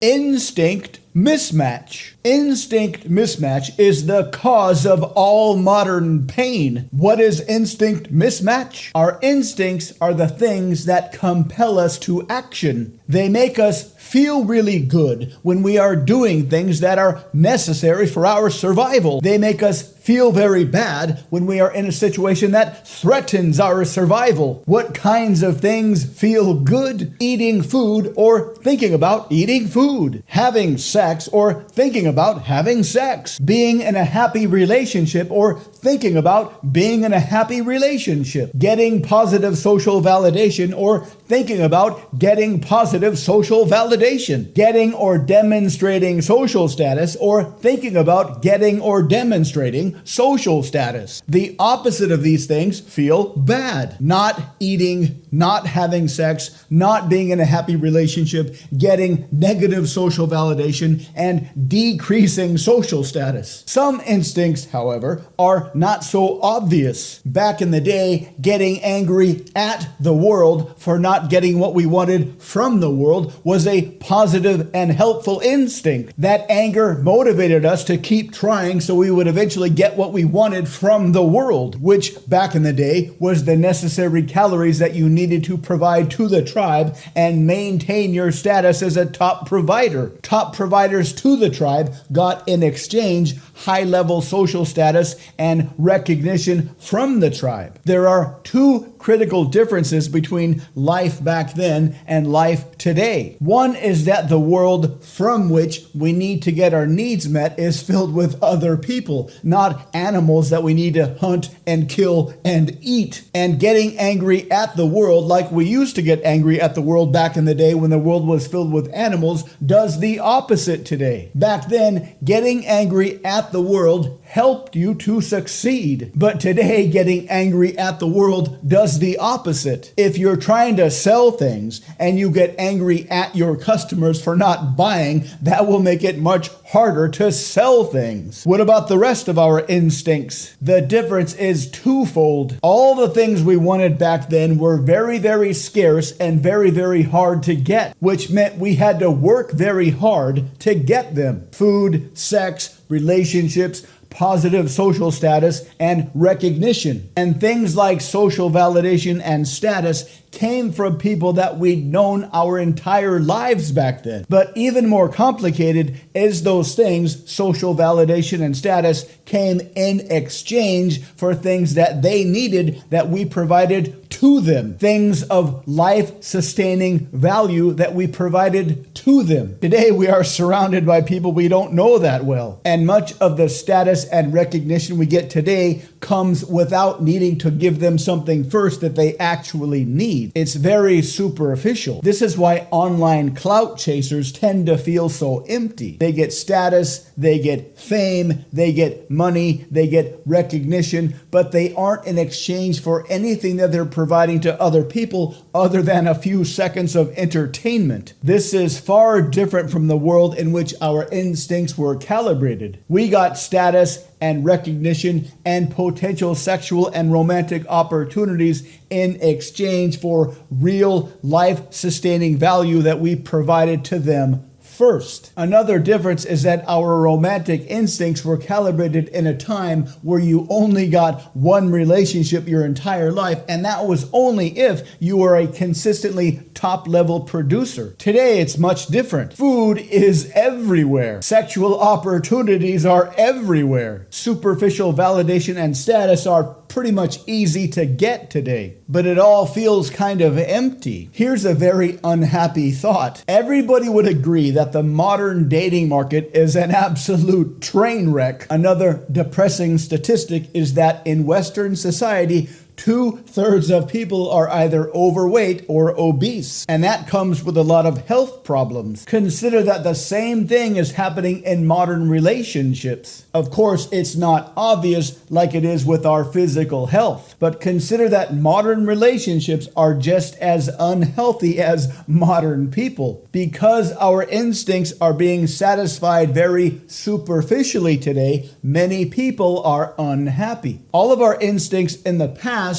Instinct mismatch. Instinct mismatch is the cause of all modern pain. What is instinct mismatch? Our instincts are the things that compel us to action. They make us feel really good when we are doing things that are necessary for our survival. They make us feel very bad when we are in a situation that threatens our survival. What kinds of things feel good? Eating food or thinking about eating food. Having sex or thinking about having sex. Being in a happy relationship or thinking about being in a happy relationship. Getting positive social validation or thinking about getting positive social validation. Getting or demonstrating social status or thinking about getting or demonstrating social status. The opposite of these things feel bad. Not eating, not having sex, not being in a happy relationship, getting negative social validation, and decreasing social status. Some instincts, however, are not so obvious. Back in the day, getting angry at the world for not getting what we wanted from the world was a positive and helpful instinct. That anger motivated us to keep trying so we would eventually get what we wanted from the world, which back in the day was the necessary calories that you needed to provide to the tribe and maintain your status as a top provider. Top providers to the tribe got in exchange high-level social status and recognition from the tribe. There are two critical differences between life back then and life today. One is that the world from which we need to get our needs met is filled with other people, not animals that we need to hunt and kill and eat. And getting angry at the world like we used to get angry at the world back in the day when the world was filled with animals does the opposite today. Back then, getting angry at the world helped you to succeed. But today, getting angry at the world does the opposite. If you're trying to sell things and you get angry at your customers for not buying, that will make it much harder to sell things. What about the rest of our instincts? The difference is twofold. All the things we wanted back then were very, very scarce and very, very hard to get, which meant we had to work very hard to get them. Food, sex, relationships, positive social status, and recognition. And things like social validation and status came from people that we'd known our entire lives back then. But even more complicated is those things, social validation and status, came in exchange for things that they needed that we provided to them. Things of life-sustaining value that we provided to them. Today we are surrounded by people we don't know that well. And much of the status and recognition we get today comes without needing to give them something first that they actually need. It's very superficial. This is why online clout chasers tend to feel so empty. They get status, they get fame, they get money, they get recognition, but they aren't in exchange for anything that they're providing to other people other than a few seconds of entertainment. This is far different from the world in which our instincts were calibrated. We got status and recognition and potential sexual and romantic opportunities in exchange for real life-sustaining value that we provided to them first. Another difference is that our romantic instincts were calibrated in a time where you only got one relationship your entire life, and that was only if you were a consistently top-level producer. Today, it's much different. Food is everywhere. Sexual opportunities are everywhere. Superficial validation and status are pretty much easy to get today, but it all feels kind of empty. Here's a very unhappy thought. Everybody would agree that the modern dating market is an absolute train wreck. Another depressing statistic is that in Western society, 2/3 of people are either overweight or obese, and that comes with a lot of health problems. Consider that the same thing is happening in modern relationships. Of course, it's not obvious like it is with our physical health, but consider that modern relationships are just as unhealthy as modern people. Because our instincts are being satisfied very superficially today, many people are unhappy. All of our instincts in the past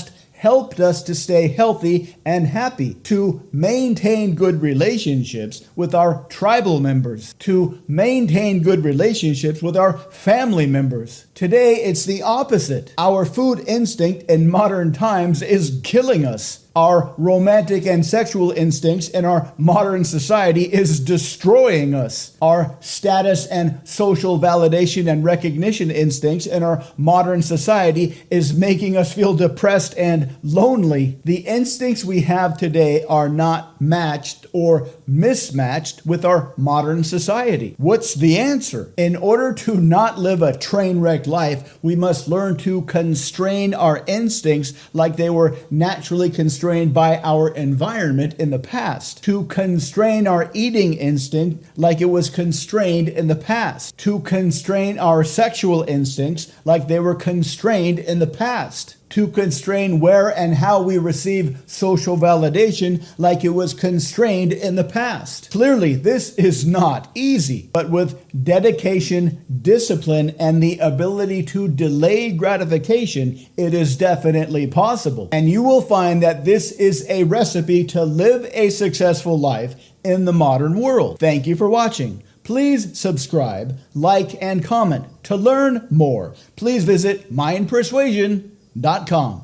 helped us to stay healthy and happy, to maintain good relationships with our tribal members, to maintain good relationships with our family members. Today, it's the opposite. Our food instinct in modern times is killing us. Our romantic and sexual instincts in our modern society is destroying us. Our status and social validation and recognition instincts in our modern society is making us feel depressed and lonely. The instincts we have today are not matched or mismatched with our modern society. What's the answer? In order to not live a train wreck life, we must learn to constrain our instincts like they were naturally constrained by our environment in the past, to constrain our eating instinct like it was constrained in the past, to constrain our sexual instincts like they were constrained in the past, to constrain where and how we receive social validation like it was constrained in the past. Clearly, this is not easy, but with dedication, discipline, and the ability to delay gratification, it is definitely possible. And you will find that this is a recipe to live a successful life in the modern world. Thank you for watching. Please subscribe, like, and comment. To learn more, please visit mindpersuasion.com.